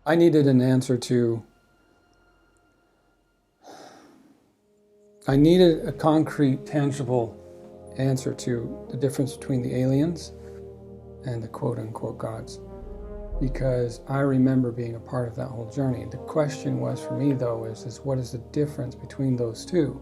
I needed an answer to, I needed a concrete, tangible answer to the difference between the aliens and the quote-unquote gods, because I remember being a part of that whole journey. The question was for me, though, is what is the difference between those two?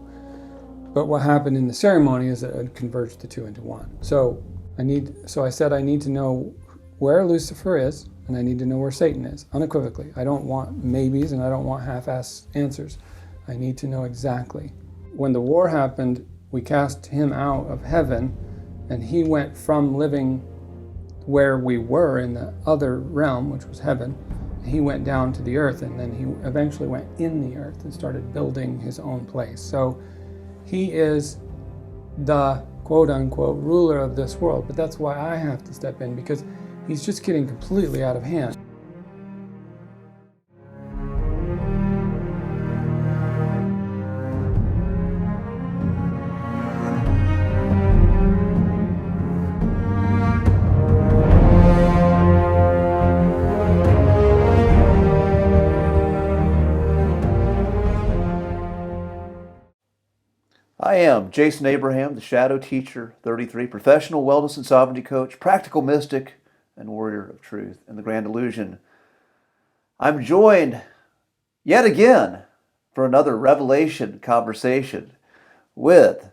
But what happened in the ceremony is that it converged the two into one. So I said I need to know where Lucifer is, and I need to know where Satan is, unequivocally. I don't want maybes, and I don't want half-ass answers. I need to know exactly. When the war happened, we cast him out of heaven, and he went from living where we were in the other realm, which was heaven. He went down to the earth, and then he eventually went in the earth and started building his own place. So he is the quote-unquote ruler of this world, but that's why I have to step in, because he's just getting completely out of hand. I am Jason Abraham, the Shadow Teacher 33, professional wellness and sovereignty coach, practical mystic, and warrior of truth and the grand illusion. I'm joined yet again for another revelation conversation with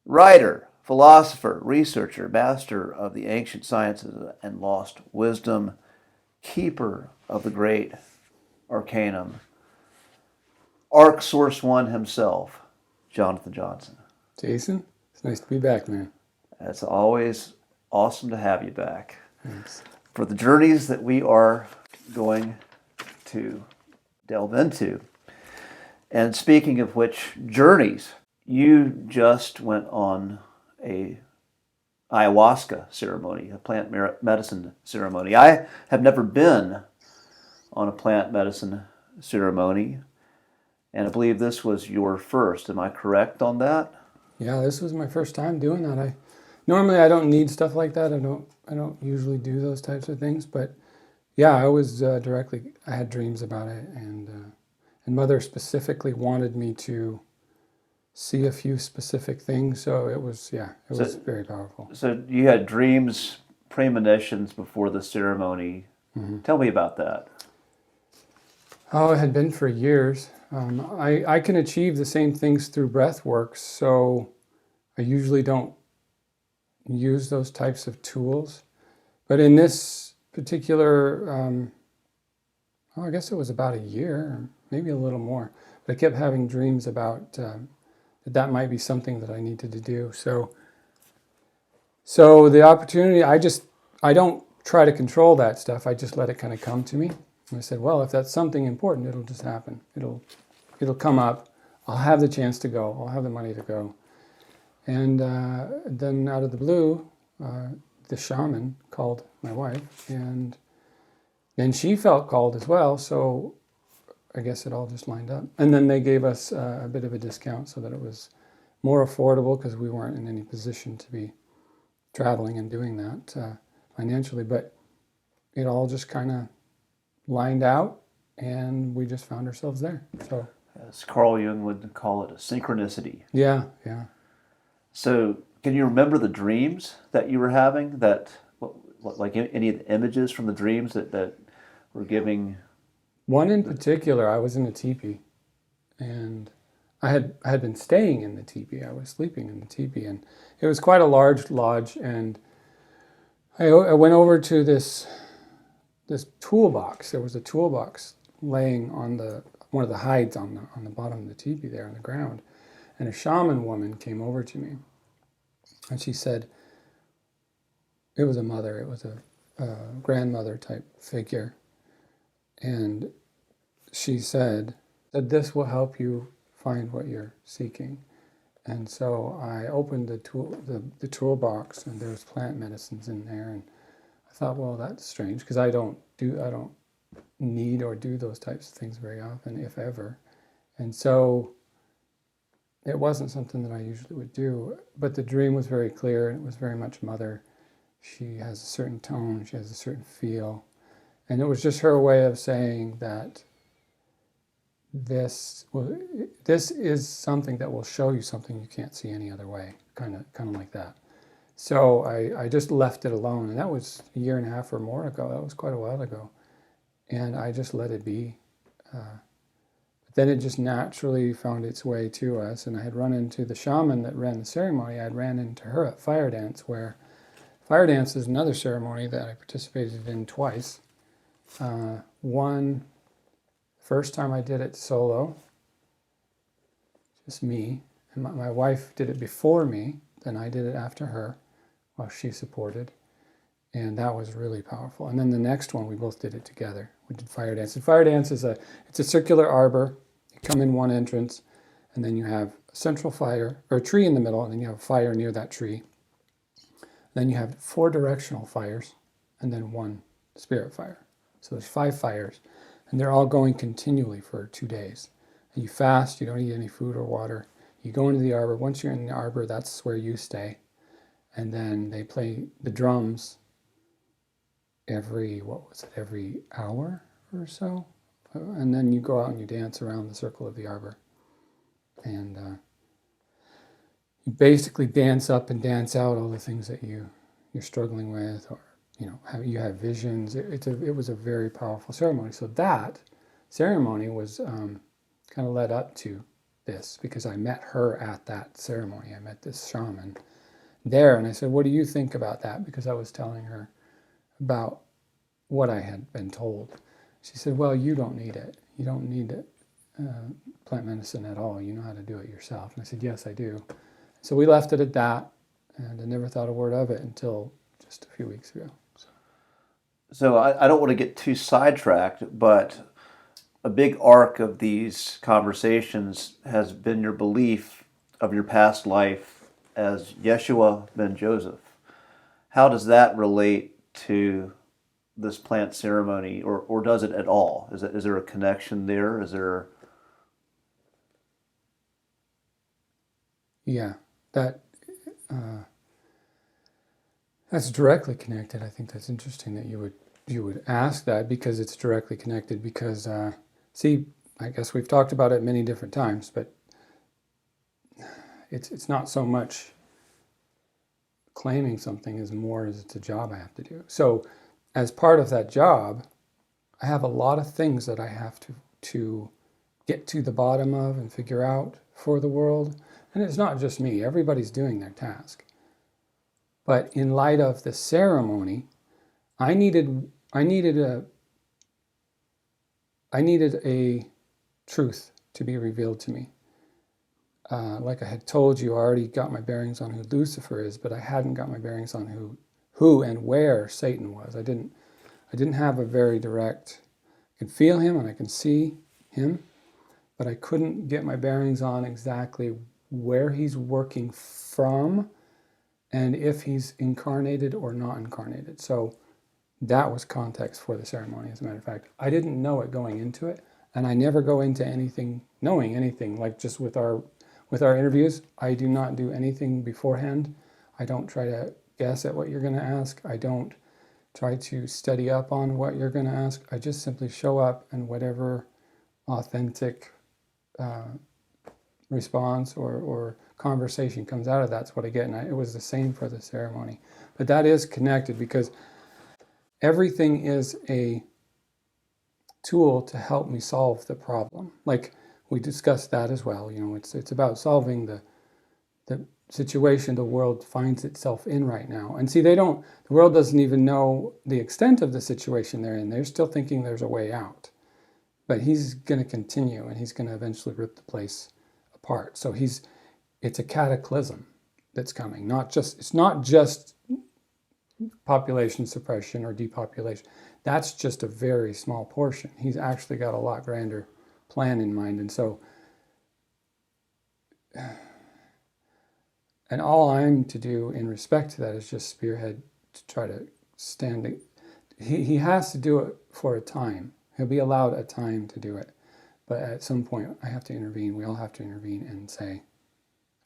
writer, philosopher, researcher, master of the ancient sciences and lost wisdom, keeper of the great arcanum, Arc Source One himself, Jonathan Johnson. Jason, it's nice to be back, man. It's always awesome to have you back. Thanks. For the journeys that we are going to delve into. And speaking of which journeys, you just went on a ayahuasca ceremony, a plant medicine ceremony. I have never been on a plant medicine ceremony, and I believe this was your first. Am I correct on that? Yeah, this was my first time doing that. Normally I don't need stuff like that. I don't usually do those types of things, but yeah, I was I had dreams about it, and Mother specifically wanted me to see a few specific things, so it was very powerful. So you had dreams, premonitions before the ceremony. Mm-hmm. Tell me about that. Oh, it had been for years. I can achieve the same things through breath work, so I usually don't use those types of tools. But in this particular, I guess it was about a year, or maybe a little more. But I kept having dreams about that might be something that I needed to do. So the opportunity, I don't try to control that stuff. I just let it kind of come to me. And I said, well, if that's something important, it'll just happen. It'll come up. I'll have the chance to go. I'll have the money to go. And then out of the blue, the shaman called my wife, and then she felt called as well. So I guess it all just lined up. And then they gave us a bit of a discount so that it was more affordable, because we weren't in any position to be traveling and doing that financially. But it all just kind of lined out, and we just found ourselves there. So, as Carl Jung would call it, a synchronicity. Yeah. So, can you remember the dreams that you were having? Like any of the images from the dreams that were giving? One in particular, I was in a teepee, and I had been staying in the teepee. I was sleeping in the teepee, and it was quite a large lodge. And I went over to this toolbox. There was a toolbox laying on one of the hides on the bottom of the teepee there on the ground. And a shaman woman came over to me, and she said, it was a mother, it was a grandmother type figure. And she said that this will help you find what you're seeking. And so I opened the toolbox, and there was plant medicines in there, and I thought, well, that's strange, because I don't need or do those types of things very often, if ever. And so it wasn't something that I usually would do, but the dream was very clear, and it was very much Mother. She has a certain tone, she has a certain feel, And it was just her way of saying that this is something that will show you something you can't see any other way, kind of like that. So I just left it alone, and that was a year and a half or more ago. That was quite a while ago, and I just let it be. But then it just naturally found its way to us, and I had run into the shaman that ran the ceremony. I had ran into her at fire dance, where fire dance is another ceremony that I participated in twice. One, first time I did it solo, just me, and my wife did it before me, then I did it after her, while she supported, and that was really powerful. And then the next one, we both did it together. We did fire dance. And fire dance is it's a circular arbor. You come in one entrance, and then you have a central fire, or a tree in the middle, and then you have a fire near that tree. Then you have 4 directional fires, and then 1 spirit fire. So there's 5 fires, and they're all going continually for 2 days. And you fast, you don't eat any food or water. You go into the arbor. Once you're in the arbor, that's where you stay. And then they play the drums every hour or so. And then you go out and you dance around the circle of the arbor. And you basically dance up and dance out all the things that you're struggling with, or you have visions. It was a very powerful ceremony. So that ceremony was kind of led up to this, because I met her at that ceremony. I met this shaman there, and I said, what do you think about that? Because I was telling her about what I had been told. She said, well, you don't need it. You don't need plant medicine at all. You know how to do it yourself. And I said, yes, I do. So we left it at that, and I never thought a word of it until just a few weeks ago. So I don't want to get too sidetracked, but a big arc of these conversations has been your belief of your past life as Yeshua ben Joseph. How does that relate to this plant ceremony, or does it at all? Is there a connection there? Is there? Yeah, that's directly connected. I think that's interesting that you would ask that, because it's directly connected. Because see, I guess we've talked about it many different times, but it's not so much claiming something as more as it's a job I have to do. So as part of that job, I have a lot of things that I have to get to the bottom of and figure out for the world. And it's not just me, everybody's doing their task. But in light of the ceremony, I needed a truth to be revealed to me. Like I had told you, I already got my bearings on who Lucifer is, but I hadn't got my bearings on who and where Satan was. I didn't have a very direct. I can feel him and I can see him, but I couldn't get my bearings on exactly where he's working from and if he's incarnated or not incarnated. So that was context for the ceremony, as a matter of fact. I didn't know it going into it, and I never go into anything knowing anything. Like just with our interviews, I do not do anything beforehand. I don't try to guess at what you're going to ask. I don't try to study up on what you're going to ask. I just simply show up, and whatever authentic response or conversation comes out of that's what I get. And it was the same for the ceremony. But that is connected, because everything is a tool to help me solve the problem. Like we discussed that as well. It's about solving the situation the world finds itself in right now. And see, the world doesn't even know the extent of the situation they're in. They're still thinking there's a way out. But he's going to continue, and he's going to eventually rip the place apart. So it's a cataclysm that's coming. It's not just population suppression or depopulation. That's just a very small portion. He's actually got a lot grander plan in mind. And so, and all I'm to do in respect to that is just spearhead to try to stand it. He has to do it for a time. He'll be allowed a time to do it. But at some point, I have to intervene. We all have to intervene and say,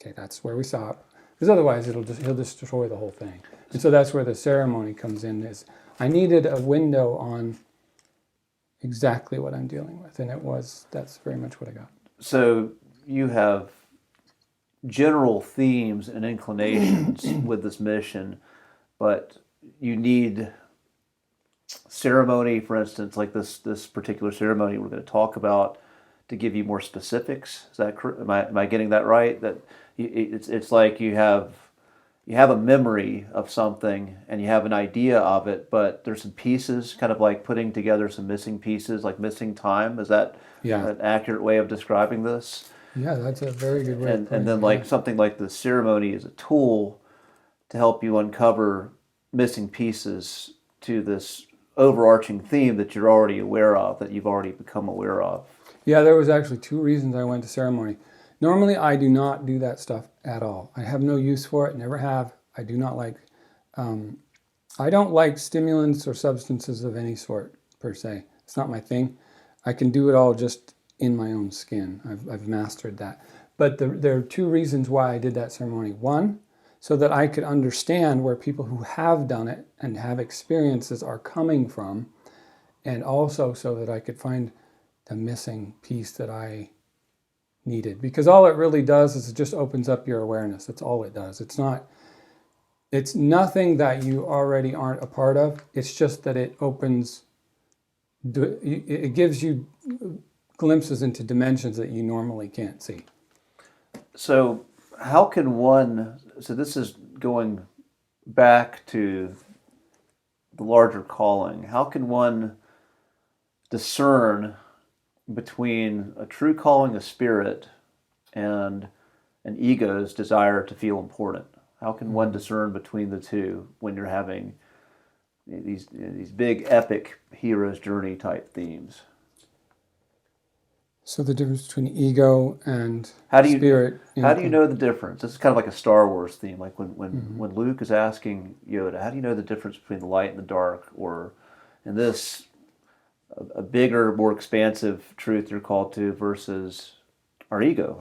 okay, that's where we stop. Because otherwise, he'll destroy the whole thing. And so that's where the ceremony comes in. Is I needed a window on exactly what I'm dealing with. And that's very much what I got. So you have general themes and inclinations with this mission, but you need ceremony, for instance, like this particular ceremony we're going to talk about, to give you more specifics. Is that correct? Am I getting that right? That it's like you have a memory of something and you have an idea of it, but there's some pieces, kind of like putting together some missing pieces, like missing time. Is that Yeah. an accurate way of describing this? Yeah, that's a very good way of And putting then it, like yeah. something like the ceremony is a tool to help you uncover missing pieces to this overarching theme that you're already aware of, that you've already become aware of. Yeah, there was actually 2 reasons I went to ceremony. Normally, I do not do that stuff at all. I have no use for it, never have. I do not like, I don't like stimulants or substances of any sort, per se. It's not my thing. I can do it all just in my own skin. I've mastered that. But there are 2 reasons why I did that ceremony. One, so that I could understand where people who have done it and have experiences are coming from, and also so that I could find the missing piece that I needed. Because all it really does is it just opens up your awareness. That's all it does. It's nothing that you already aren't a part of. It's just that it gives you glimpses into dimensions that you normally can't see. So how can one, so this is going back to the larger calling, how can one discern between a true calling of spirit and an ego's desire to feel important? How can one discern between the two when you're having these big epic hero's journey type themes? So the difference between ego and spirit. How do you know the difference? This is kind of like a Star Wars theme. Like when Luke is asking Yoda, how do you know the difference between the light and the dark? Or in this, a bigger, more expansive truth you're called to versus our ego,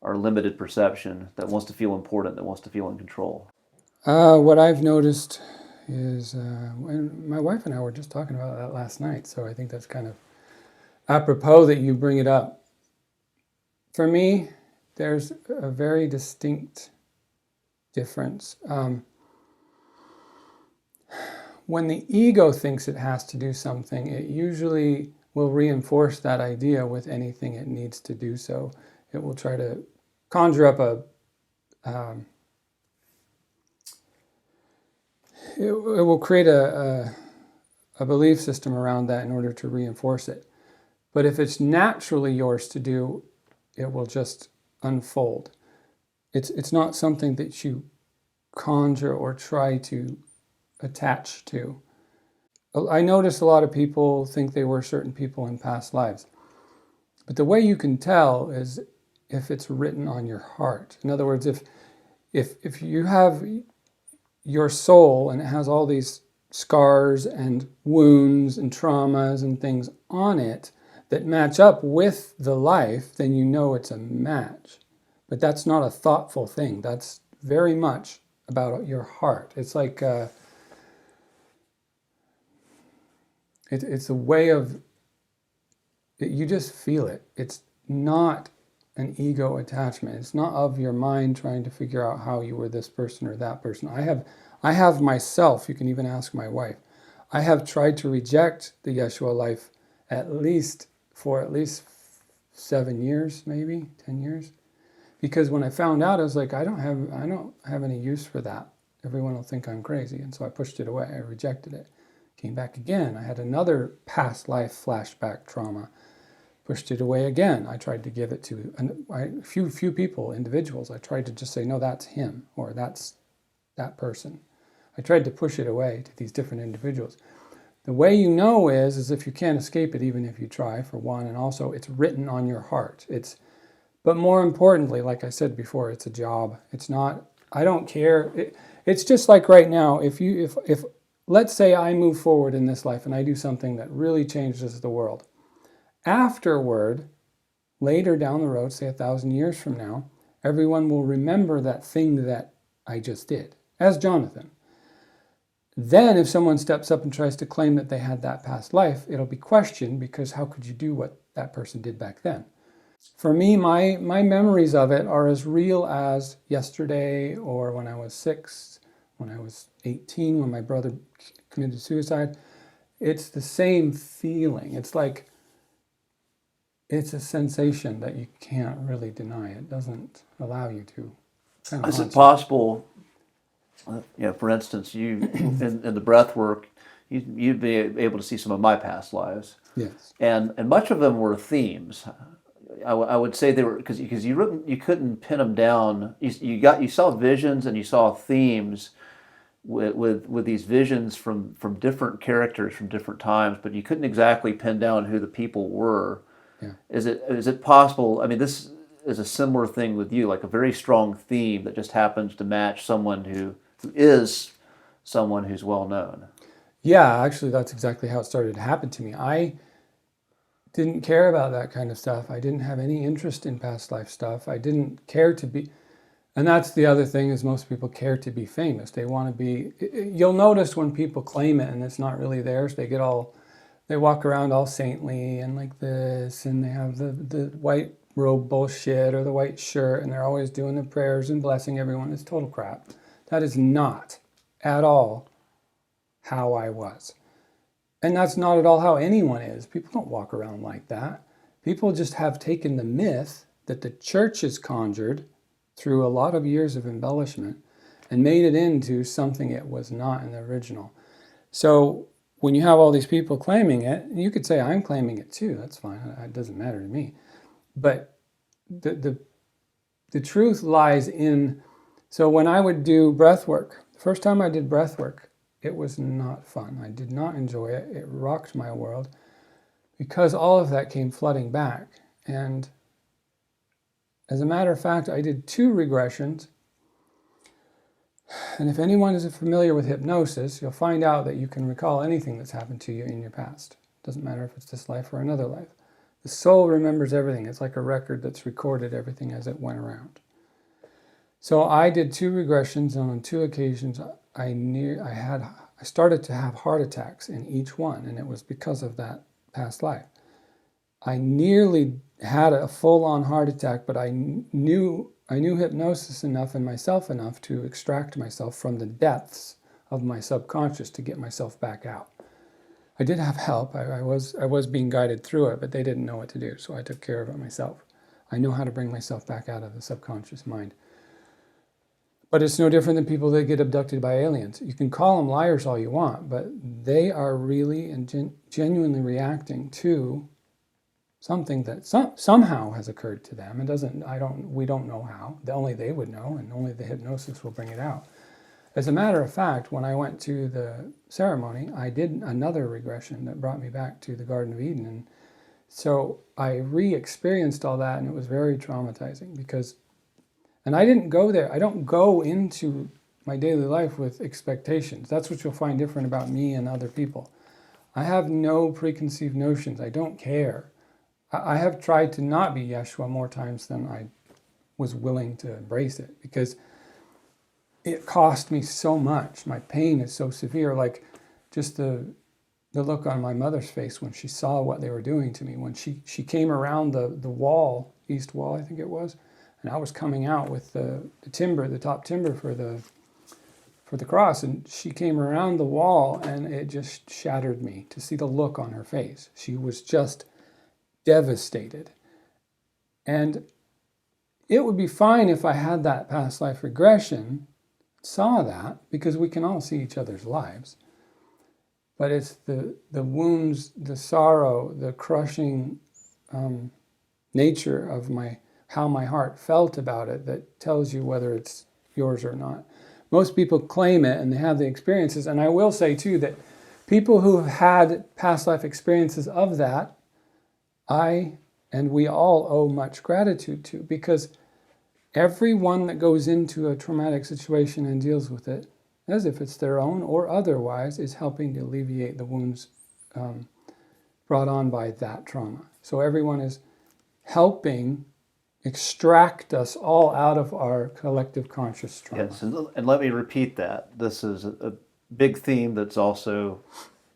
our limited perception that wants to feel important, that wants to feel in control. What I've noticed is, and my wife and I were just talking about that last night, so I think that's kind of apropos that you bring it up. For me, there's a very distinct difference. When the ego thinks it has to do something, it usually will reinforce that idea with anything it needs to do so. It will try to conjure up it will create a belief system around that in order to reinforce it. But if it's naturally yours to do, it will just unfold. It's not something that you conjure or try to attach to. I notice a lot of people think they were certain people in past lives. But the way you can tell is if it's written on your heart. In other words, if you have your soul and it has all these scars and wounds and traumas and things on it that match up with the life, then you know it's a match. But that's not a thoughtful thing. That's very much about your heart. It's like it's a way of, you just feel it. It's not an ego attachment. It's not of your mind trying to figure out how you were this person or that person. I have myself, you can even ask my wife, I have tried to reject the Yeshua life for at least 7 years, maybe 10 years. Because when I found out, I was like, I don't have any use for that. Everyone will think I'm crazy. And so I pushed it away. I rejected it. Came back again. I had another past life flashback trauma. Pushed it away again. I tried to give it to a few people, individuals. I tried to just say, no, that's him, or that's that person. I tried to push it away to these different individuals. The way you know is if you can't escape it, even if you try, for one, and also it's written on your heart. But more importantly, like I said before, it's a job. It's not, I don't care. It's just like right now, if let's say I move forward in this life and I do something that really changes the world. Afterward, later down the road, say 1,000 years from now, everyone will remember that thing that I just did, as Jonathan. Then if someone steps up and tries to claim that they had that past life, it'll be questioned, because how could you do what that person did back then? For me, my memories of it are as real as yesterday, or when I was 6, when I was 18, when my brother committed suicide. It's the same feeling. It's like, it's a sensation that you can't really deny. It doesn't allow you to. Kind of Is it haunts you. possible, for instance, you in the breath work, you'd be able to see some of my past lives, Yes. and much of them were themes. I would say they were because you couldn't pin them down. You saw visions and you saw themes with these visions from different characters from different times, but you couldn't exactly pin down who the people were. Yeah. Is it possible? I mean, this is a similar thing with you, like a very strong theme that just happens to match someone who is someone who's well known. Yeah, actually, that's exactly how it started to happen to me. I didn't care about that kind of stuff. I didn't have any interest in past life stuff. I didn't care to be, and that's the other thing, is most people care to be famous. They want to be, you'll notice when people claim it and it's not really theirs, they walk around all saintly and like this, and they have the white robe bullshit or the white shirt, and they're always doing the prayers and blessing everyone. It's total crap. That is not at all how I was. And that's not at all how anyone is. People don't walk around like that. People just have taken the myth that the church has conjured through a lot of years of embellishment and made it into something it was not in the original. So when you have all these people claiming it, you could say I'm claiming it too. That's fine. It doesn't matter to me. But the truth lies in, so when I would do breath work, the first time I did breath work, it was not fun. I did not enjoy it. It rocked my world, because all of that came flooding back. And as a matter of fact, I did 2 regressions. And if anyone is familiar with hypnosis, you'll find out that you can recall anything that's happened to you in your past. It doesn't matter if it's this life or another life. The soul remembers everything. It's like a record that's recorded everything as it went around. So I did 2 regressions, and on 2 occasions, I started to have heart attacks in each one, and it was because of that past life. I nearly had a full-on heart attack, but I knew hypnosis enough and myself enough to extract myself from the depths of my subconscious to get myself back out. I did have help. I was being guided through it, but they didn't know what to do, so I took care of it myself. I know how to bring myself back out of the subconscious mind. But it's no different than people that get abducted by aliens. You can call them liars all you want, but they are really and genuinely reacting to something that somehow has occurred to them. We don't know how. Only they would know, and only the hypnosis will bring it out. As a matter of fact, when I went to the ceremony, I did another regression that brought me back to the Garden of Eden. And so I re-experienced all that, and it was very traumatizing and I didn't go there. I don't go into my daily life with expectations. That's what you'll find different about me and other people. I have no preconceived notions. I don't care. I have tried to not be Yeshua more times than I was willing to embrace it, because it cost me so much. My pain is so severe. Like just the look on my mother's face when she saw what they were doing to me, when she came around the wall, east wall I think it was, and I was coming out with the timber, the top timber for the cross, and she came around the wall, and it just shattered me to see the look on her face. She was just devastated. And it would be fine if I had that past life regression, saw that, because we can all see each other's lives. But it's the wounds, the sorrow, the crushing nature of how my heart felt about it that tells you whether it's yours or not. Most people claim it and they have the experiences. And I will say too that people who have had past life experiences of that, we all owe much gratitude to, because everyone that goes into a traumatic situation and deals with it, as if it's their own or otherwise, is helping to alleviate the wounds brought on by that trauma. So everyone is helping extract us all out of our collective conscious trauma. Yes, and let me repeat that. This is big theme that's also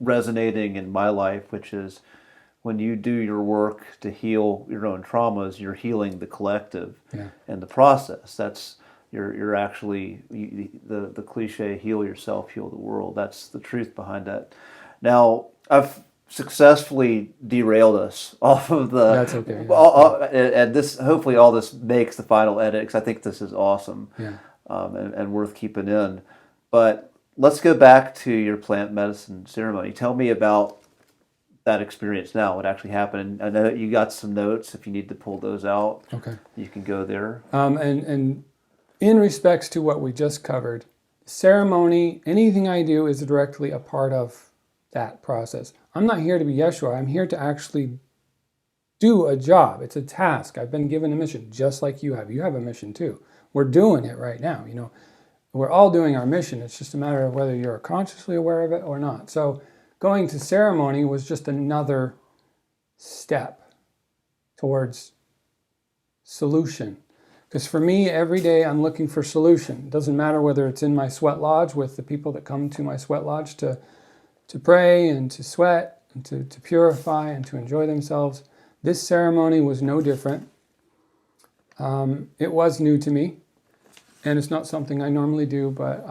resonating in my life, which is when you do your work to heal your own traumas, you're healing the collective Yeah. in the process. That's you're actually the cliche, heal yourself, heal the world. That's the truth behind that. Now, I've successfully derailed us off of the That's okay. Yeah. and this hopefully all this makes the final edit, because I think this is awesome, Yeah. and worth keeping in. But let's go back to your plant medicine ceremony. Tell me about that experience now, what actually happened. I know that you got some notes. If you need to pull those out, Okay. you can go there. And in respects to what we just covered, ceremony, anything I do is directly a part of that process. I'm not here to be Yeshua. I'm here to actually do a job. It's a task. I've been given a mission, just like you have. You have a mission too. We're doing it right now. We're all doing our mission. It's just a matter of whether you're consciously aware of it or not. So going to ceremony was just another step towards solution. Because for me, every day I'm looking for solution. It doesn't matter whether it's in my sweat lodge with the people that come to my sweat lodge to pray and to sweat and to purify and to enjoy themselves. This ceremony was no different. It was new to me, and it's not something I normally do, but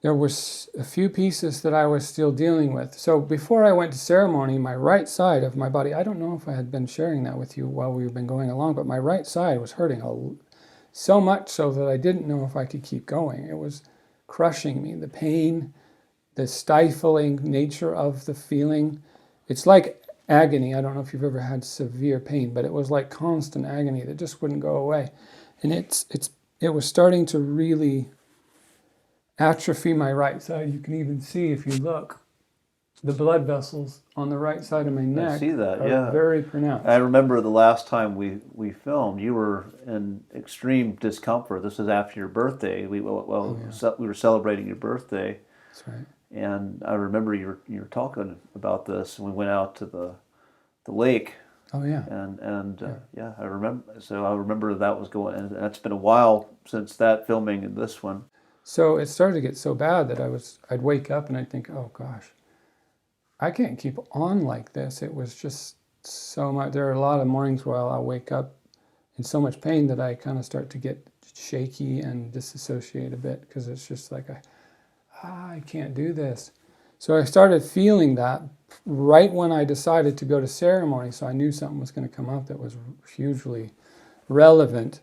there was a few pieces that I was still dealing with. So before I went to ceremony, my right side of my body, I don't know if I had been sharing that with you while we've been going along, but my right side was hurting so much so that I didn't know if I could keep going. It was crushing me. The pain, the stifling nature of the feeling. It's like agony. I don't know if you've ever had severe pain, but it was like constant agony that just wouldn't go away. And it was starting to really atrophy my right side. You can even see, if you look, the blood vessels on the right side of my neck I see that, are yeah. very pronounced. I remember the last time we filmed, you were in extreme discomfort. This was after your birthday. We were celebrating your birthday. That's right. And I remember you were talking about this, and we went out to the lake. Oh yeah. And I remember. So I remember that was going, and that's been a while since that filming and this one. So it started to get so bad that I'd wake up and I'd think, oh gosh, I can't keep on like this. It was just so much. There are a lot of mornings where I'll wake up in so much pain that I kind of start to get shaky and disassociate a bit, because it's just like I can't do this. So I started feeling that right when I decided to go to ceremony. So I knew something was going to come up that was hugely relevant.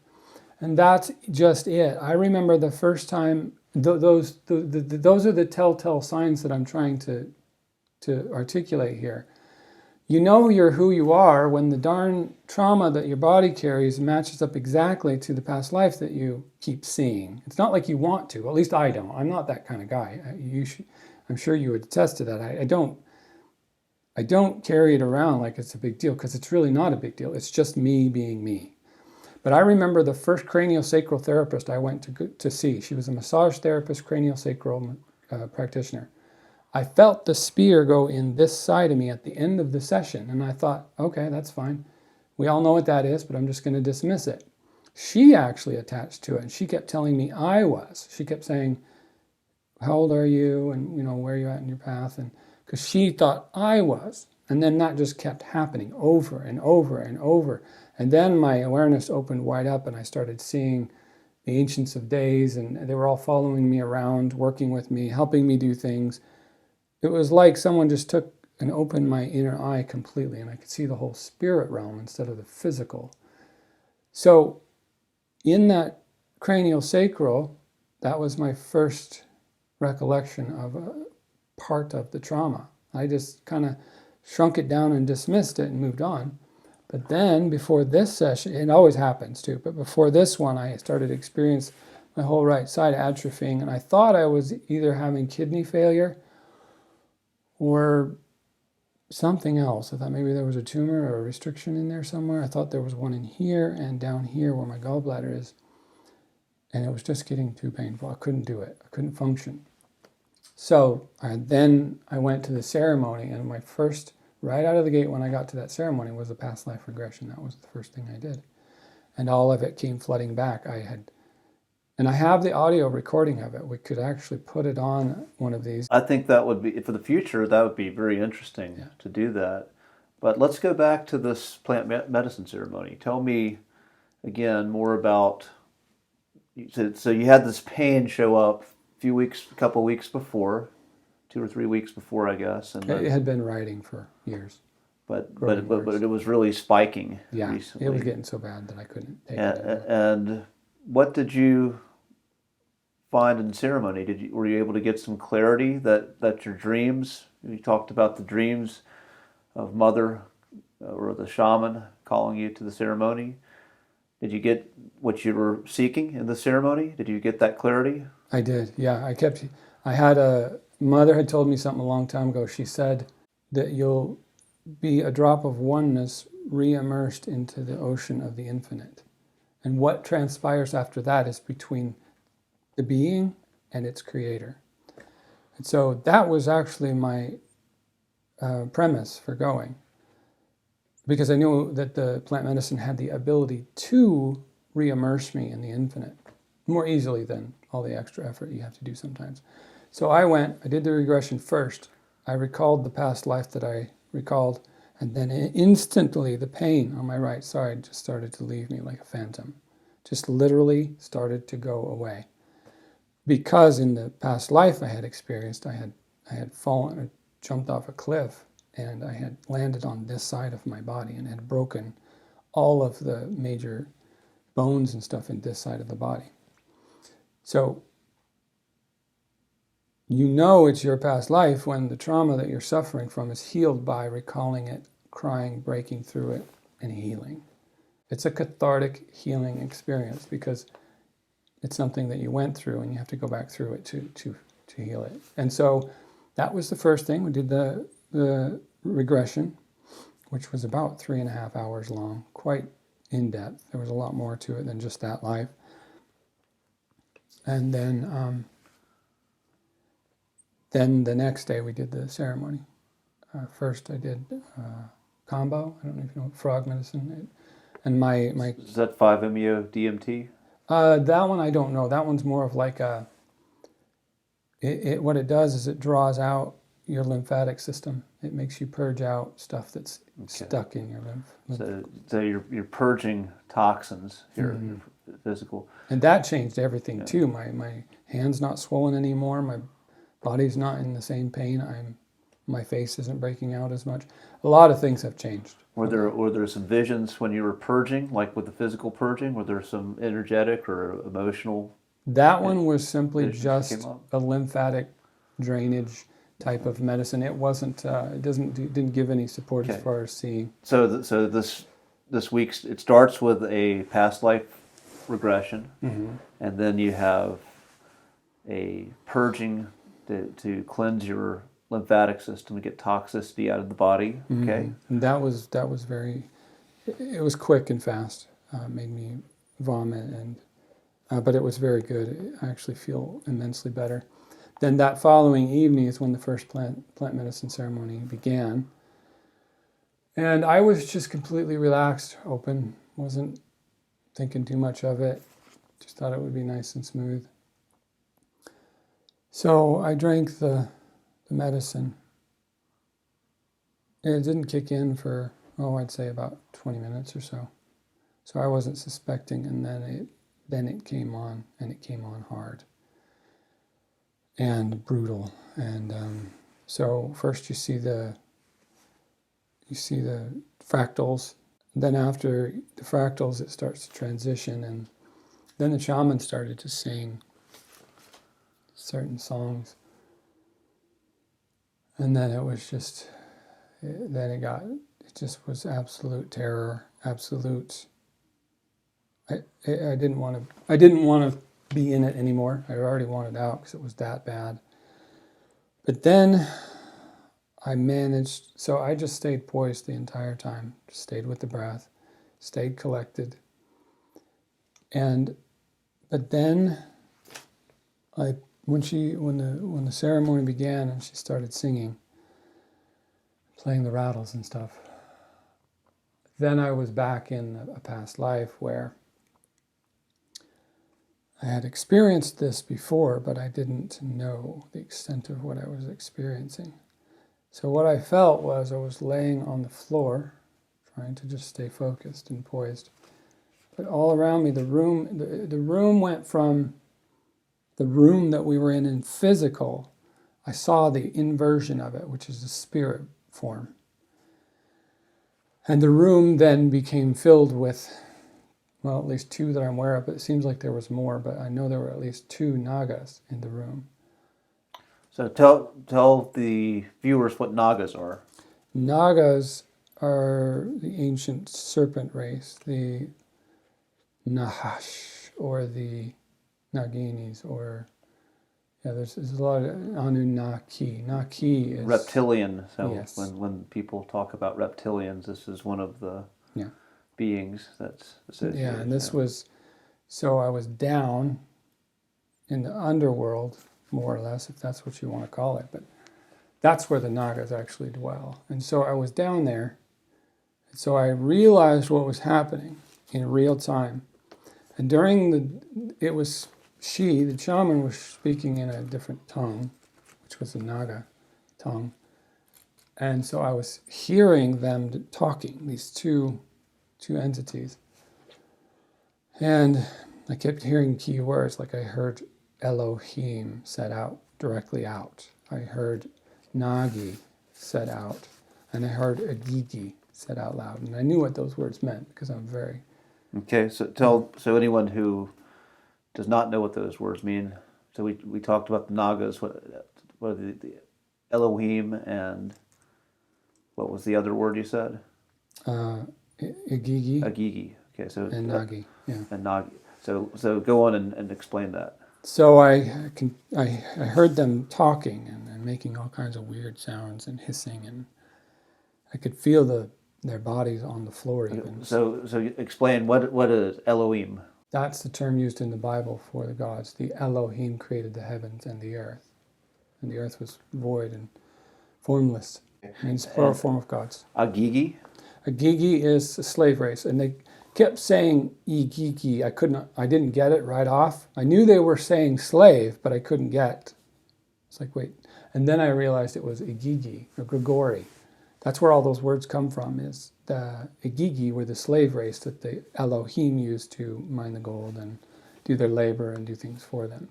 And that's just it. I remember the first time, those are the telltale signs that I'm trying to articulate here. You know you're who you are when the darn trauma that your body carries matches up exactly to the past life that you keep seeing. It's not like you want to. At least I don't. I'm not that kind of guy. I'm sure you would attest to that. I don't carry it around like it's a big deal, because it's really not a big deal. It's just me being me. But I remember the first craniosacral therapist I went to see. She was a massage therapist, craniosacral practitioner. I felt the spear go in this side of me at the end of the session, and I thought, okay, that's fine. We all know what that is, but I'm just going to dismiss it. She actually attached to it, and she kept telling me I was. She kept saying, how old are you, and where are you at in your path, and because she thought I was. And then that just kept happening over and over and over. And then my awareness opened wide up, and I started seeing the Ancients of Days, and they were all following me around, working with me, helping me do things. It was like someone just took and opened my inner eye completely, and I could see the whole spirit realm instead of the physical. So in that craniosacral, that was my first recollection of a part of the trauma. I just kind of shrunk it down and dismissed it and moved on. But then before this session, it always happens too, but before this one, I started to experience my whole right side atrophying, and I thought I was either having kidney failure or something else. I thought maybe there was a tumor or a restriction in there somewhere. I thought there was one in here and down here where my gallbladder is. And it was just getting too painful. I couldn't do it. I couldn't function. So then I went to the ceremony, and my first, right out of the gate when I got to that ceremony, was a past life regression. That was the first thing I did. And all of it came flooding back. I And I have the audio recording of it. We could actually put it on one of these. I think that would be, for the future, that would be very interesting to do that. But let's go back to this plant medicine ceremony. Tell me again more about, so you had this pain show up a couple weeks before, 2 or 3 weeks before, I guess. And It had been writing for years. But it was really spiking recently. It was getting so bad that I couldn't take it anymore. And what did you find in the ceremony? Were you able to get some clarity that your dreams? You talked about the dreams of Mother or the shaman calling you to the ceremony. Did you get what you were seeking in the ceremony? Did you get that clarity? I did. Yeah, Mother had told me something a long time ago. She said that you'll be a drop of oneness re-immersed into the ocean of the infinite. And what transpires after that is between the being and its creator. And so that was actually my premise for going, because I knew that the plant medicine had the ability to re-immerse me in the infinite more easily than all the extra effort you have to do sometimes. So I did the regression first. I recalled the past life that I recalled, and then instantly the pain on my right side just started to leave me like a phantom. Just literally started to go away. Because in the past life I had experienced, I had fallen or jumped off a cliff, and I had landed on this side of my body and had broken all of the major bones and stuff in this side of the body. So you know it's your past life when the trauma that you're suffering from is healed by recalling it, crying, breaking through it, and healing. It's a cathartic healing experience because it's something that you went through and you have to go back through it to heal it. And so that was the first thing. We did the regression, which was about 3.5 hours long, quite in depth. There was a lot more to it than just that life. And then the next day we did the ceremony. First I did combo. I don't know if you know frog medicine. And my Is that 5-MeO DMT? That one I don't know. That one's more of like what it does is it draws out your lymphatic system. It makes you purge out stuff that's stuck in your lymph. So you're purging toxins here in your physical. And that changed everything too. My hand's not swollen anymore. My body's not in the same pain. My face isn't breaking out as much. A lot of things have changed. Were there some visions when you were purging, like with the physical purging? Were there some energetic or emotional? That one was simply just a lymphatic drainage type of medicine. It wasn't. It didn't give any support as far as seeing. So this week it starts with a past life regression, and then you have a purging to cleanse your lymphatic system to get toxicity out of the body. Okay, and that was very. It was quick and fast. Made me vomit, but it was very good. I actually feel immensely better. Then that following evening is when the first plant medicine ceremony began. And I was just completely relaxed, open, wasn't thinking too much of it. Just thought it would be nice and smooth. So I drank the medicine. It didn't kick in for, I'd say about 20 minutes or so. So I wasn't suspecting, and then it came on, and it came on hard and brutal. And so first you see the fractals. Then after the fractals, it starts to transition, and then the shaman started to sing certain songs. And then it was just, it just was absolute terror, absolute. I didn't want to be in it anymore. I already wanted out because it was that bad. But then I managed, so I just stayed poised the entire time, just stayed with the breath, stayed collected. But then when the ceremony began and she started singing, playing the rattles and stuff, then I was back in a past life where I had experienced this before, but I didn't know the extent of what I was experiencing. So what I felt was I was laying on the floor, trying to just stay focused and poised. But all around me, the room went from the room that we were in physical. I saw the inversion of it, which is the spirit form. And the room then became filled with, well, at least two that I'm aware of, but it seems like there was more, but I know there were at least two Nagas in the room. So tell the viewers what Nagas are. Nagas are the ancient serpent race, the Nahash, or the Naginis, or, there's a lot of Anunnaki. Naki is... Reptilian. So yes. when people talk about reptilians, this is one of the beings that's associated. Yeah, and this was... So I was down in the underworld, more or less, if that's what you want to call it, but that's where the Nagas actually dwell. And so I was down there, and so I realized what was happening in real time. And the shaman was speaking in a different tongue, which was the Naga tongue. And so I was hearing them talking, these two entities. And I kept hearing key words, like I heard Elohim said out, directly out. I heard Nagi said out, and I heard Agigi said out loud. And I knew what those words meant because I'm very... Okay, so anyone who does not know what those words mean. So we talked about the Nagas. What are the Elohim, and what was the other word you said? Agigi. Agigi. Okay, so and Nagi. Yeah. And Nagi. So go on and explain that. So I heard them talking and making all kinds of weird sounds and hissing, and I could feel their bodies on the floor even. So explain what is Elohim. That's the term used in the Bible for the gods. The Elohim created the heavens and the earth. And the earth was void and formless. It means the plural form of gods. Agigi? Agigi is a slave race. And they kept saying Igigi. I didn't get it right off. I knew they were saying slave, but I couldn't get. It's like, wait. And then I realized it was Igigi, or Grigori. That's where all those words come from, is the Igigi were the slave race that the Elohim used to mine the gold and do their labor and do things for them.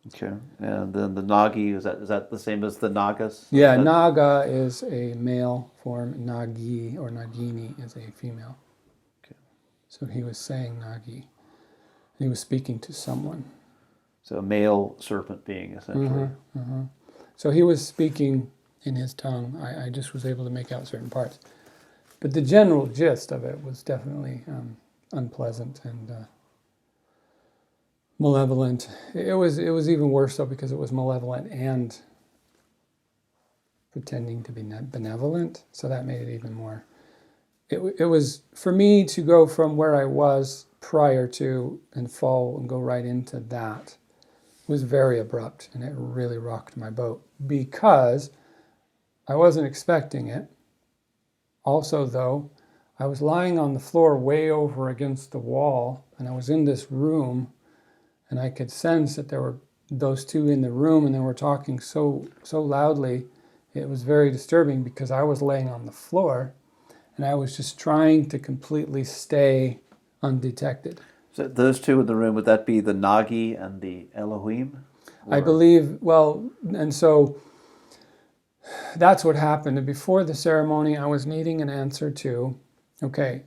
Okay. And then the Nagi, is that the same as the Nagas? Yeah, Naga is a male form, Nagi or Nagini is a female. Okay. So he was saying Nagi. And he was speaking to someone. So a male serpent being, essentially. So he was speaking in his tongue. I just was able to make out certain parts. But the general gist of it was definitely unpleasant and malevolent. It was even worse though, because it was malevolent and pretending to be benevolent. So that made it even more. It was, for me to go from where I was prior to and fall and go right into that was very abrupt, and it really rocked my boat because I wasn't expecting it. Also, though, I was lying on the floor way over against the wall, and I was in this room, and I could sense that there were those two in the room, and they were talking so loudly. It was very disturbing because I was laying on the floor, and I was just trying to completely stay undetected. So those two in the room, would that be the Nagi and the Elohim? I believe, well, and so that's what happened. And before the ceremony, I was needing an answer to, okay,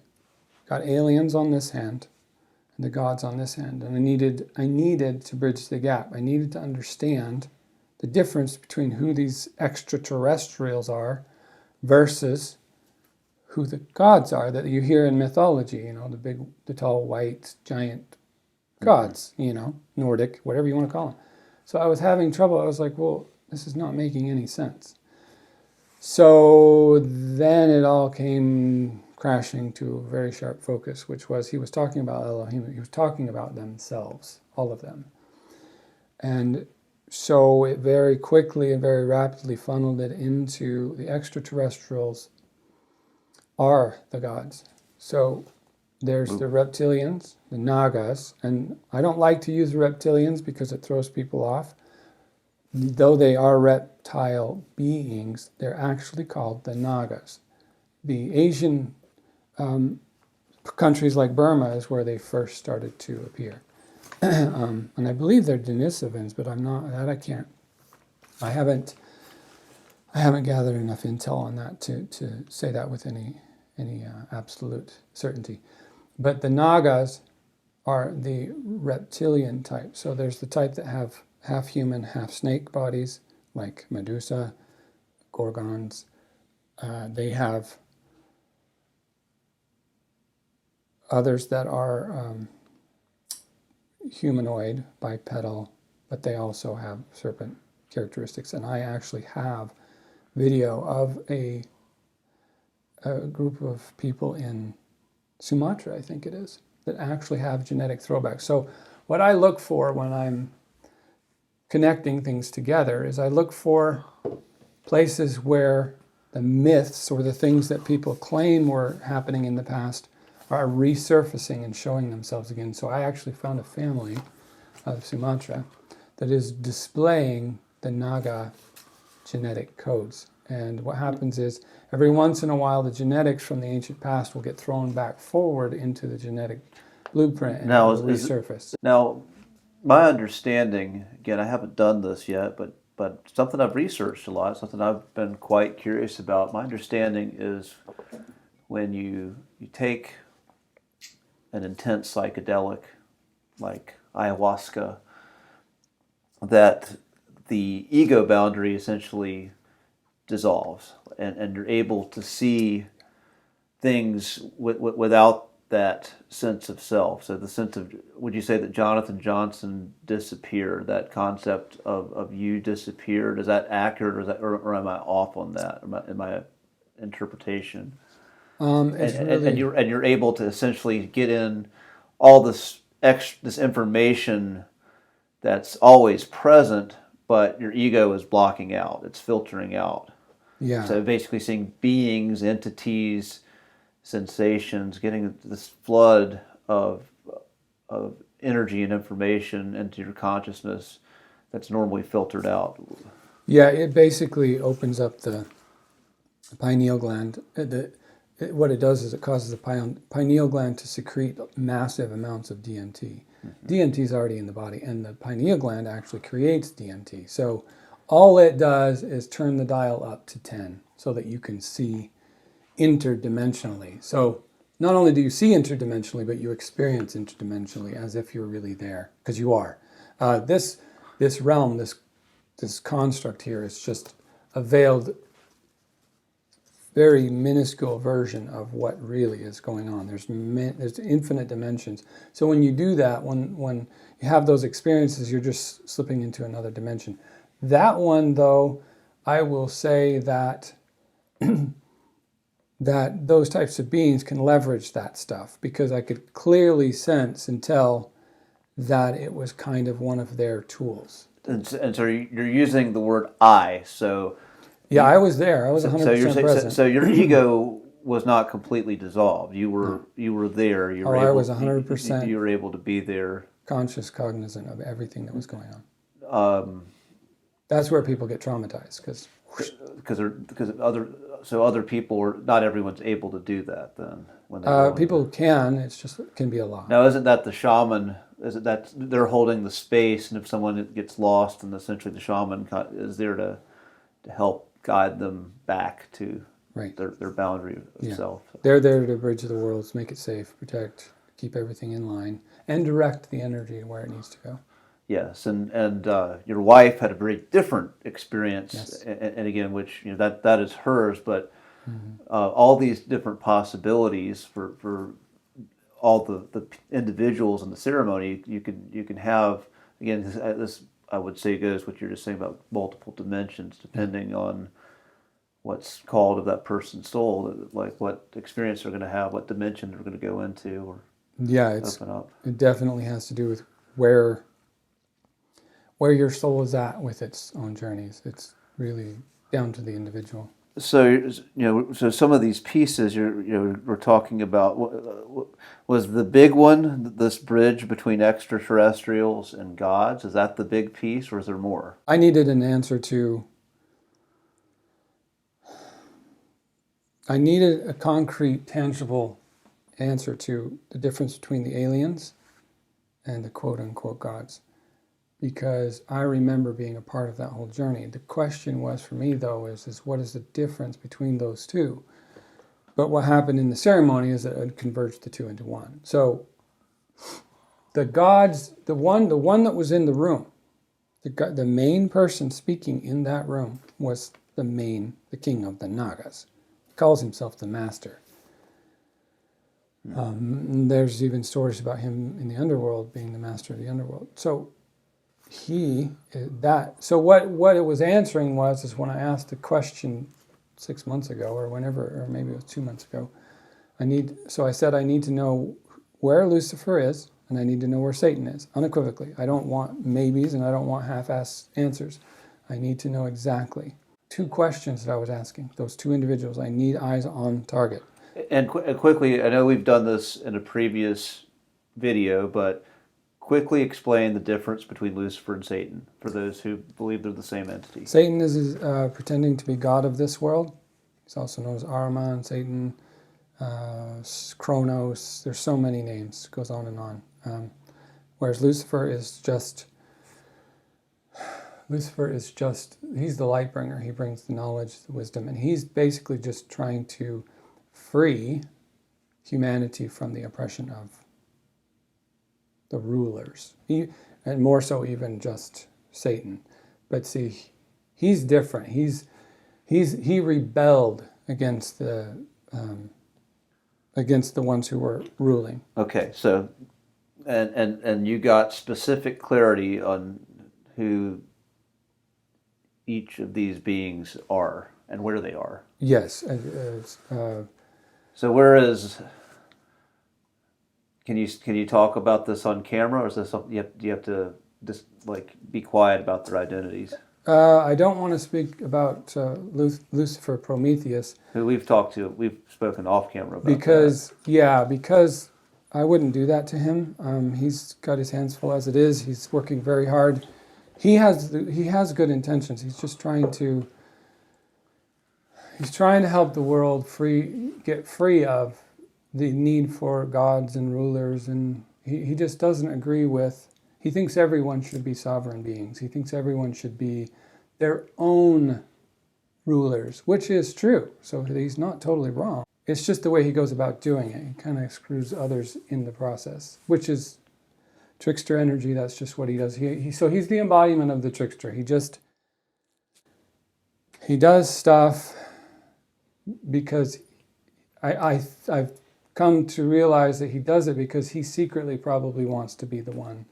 got aliens on this hand and the gods on this hand. And I needed to bridge the gap. I needed to understand the difference between who these extraterrestrials are versus who the gods are that you hear in mythology, the tall, white, giant gods, Nordic, whatever you want to call them. So I was having trouble. I was like, well, this is not making any sense. So then it all came crashing to a very sharp focus, which was he was talking about Elohim. He was talking about themselves, all of them. And so it very quickly and very rapidly funneled it into the extraterrestrials are the gods. So There's the reptilians, the Nagas, and I don't like to use reptilians because it throws people off. Though they are reptile beings, they're actually called the Nagas. The Asian countries like Burma is where they first started to appear. And I believe they're Denisovans, but I haven't gathered enough intel on that to say that with any absolute certainty. But the Nagas are the reptilian type. So there's the type that have half human, half snake bodies, like Medusa, Gorgons. They have others that are humanoid, bipedal, but they also have serpent characteristics. And I actually have video of a group of people in Sumatra, I think it is, that actually have genetic throwbacks. So what I look for when I'm connecting things together is I look for places where the myths or the things that people claim were happening in the past are resurfacing and showing themselves again. So I actually found a family of Sumatra that is displaying the Naga genetic codes. And what happens is every once in a while the genetics from the ancient past will get thrown back forward into the genetic blueprint and Now, it will resurface. Now, my understanding, again, I haven't done this yet, but something I've researched a lot, something I've been quite curious about. My understanding is when you take an intense psychedelic like ayahuasca, that the ego boundary essentially dissolves, and you're able to see things without that sense of self. So the sense of, would you say that Jonathan Johnson disappeared? That concept of you disappeared? Is that accurate, or am I off on that? In my interpretation? And you're able to essentially get in all this information that's always present, but your ego is blocking out. It's filtering out. Yeah. So basically seeing beings, entities, sensations, getting this flood of energy and information into your consciousness that's normally filtered out. Yeah, it basically opens up the pineal gland. What it does is it causes the pineal gland to secrete massive amounts of DMT. Mm-hmm. DMT is already in the body, and the pineal gland actually creates DMT. So all it does is turn the dial up to 10 so that you can see interdimensionally. So not only do you see interdimensionally, but you experience interdimensionally as if you're really there, because you are. This realm, this construct here is just a veiled, very minuscule version of what really is going on. There's infinite dimensions. So when you do that, when you have those experiences, you're just slipping into another dimension. That one, though, I will say that that those types of beings can leverage that stuff, because I could clearly sense and tell that it was kind of one of their tools. And so you're using the word I, so... Yeah, I was there. I was 100% present. So your ego was not completely dissolved. You were there. I was 100%. You were able to be there. Conscious, cognizant of everything that was going on. That's where people get traumatized, because other people are, not everyone's able to do that then. When people can. It's just it can be a lot. Now, isn't that the shaman? Is it that they're holding the space, and if someone gets lost, and essentially the shaman is there to help guide them back to their boundary of self. They're there to bridge the worlds, make it safe, protect, keep everything in line, and direct the energy where it needs to go. Yes, and your wife had a very different experience, yes. and again, which that is hers, but all these different possibilities for all the individuals in the ceremony, you can have, again, this I would say goes what you're just saying about multiple dimensions, depending on what's called of that person's soul, like what experience they're going to have, what dimension they're going to go into, or open up. It definitely has to do with where your soul is at with its own journeys. It's really down to the individual. So some of these pieces we're talking about, was the big one this bridge between extraterrestrials and gods? Is that the big piece, or is there more? I needed an answer to. I needed a concrete, tangible answer to the difference between the aliens and the quote-unquote gods, because I remember being a part of that whole journey. The question was for me, though, is what is the difference between those two? But what happened in the ceremony is that it converged the two into one. So the gods, the one that was in the room, the main person speaking in that room was the king of the Nagas. He calls himself the master. There's even stories about him in the Underworld being the master of the Underworld. So what it was answering is when I asked the question 6 months ago or whenever, or maybe it was 2 months ago, I said I need to know where Lucifer is, and I need to know where Satan is, unequivocally. I don't want maybes and I don't want half-assed answers. I need to know exactly. 2 questions that I was asking, those 2 individuals, I need eyes on target. And quickly, I know we've done this in a previous video, but quickly explain the difference between Lucifer and Satan for those who believe they're the same entity. Satan is pretending to be God of this world. He's also known as Ahriman, Satan, Kronos. There's so many names. It goes on and on. Whereas Lucifer is just, he's the light bringer. He brings the knowledge, the wisdom, and he's basically just trying to free humanity from the oppression of the rulers, and more so even just Satan. But see, he's different. He rebelled against the ones who were ruling. Okay, so and you got specific clarity on who each of these beings are and where they are. Yes. So where is? Can you talk about this on camera, or is this something do you have to just be quiet about their identities? I don't want to speak about Lucifer Prometheus, Who we've spoken off camera about because I wouldn't do that to him. He's got his hands full as it is. He's working very hard. He has good intentions. He's just trying to help the world get free of the need for gods and rulers, and he just doesn't agree with. He thinks everyone should be sovereign beings. He thinks everyone should be their own rulers, which is true. So he's not totally wrong. It's just the way he goes about doing it. He kind of screws others in the process, which is trickster energy. That's just what he does. So he's the embodiment of the trickster. He does stuff because I've come to realize that he does it because he secretly probably wants to be the one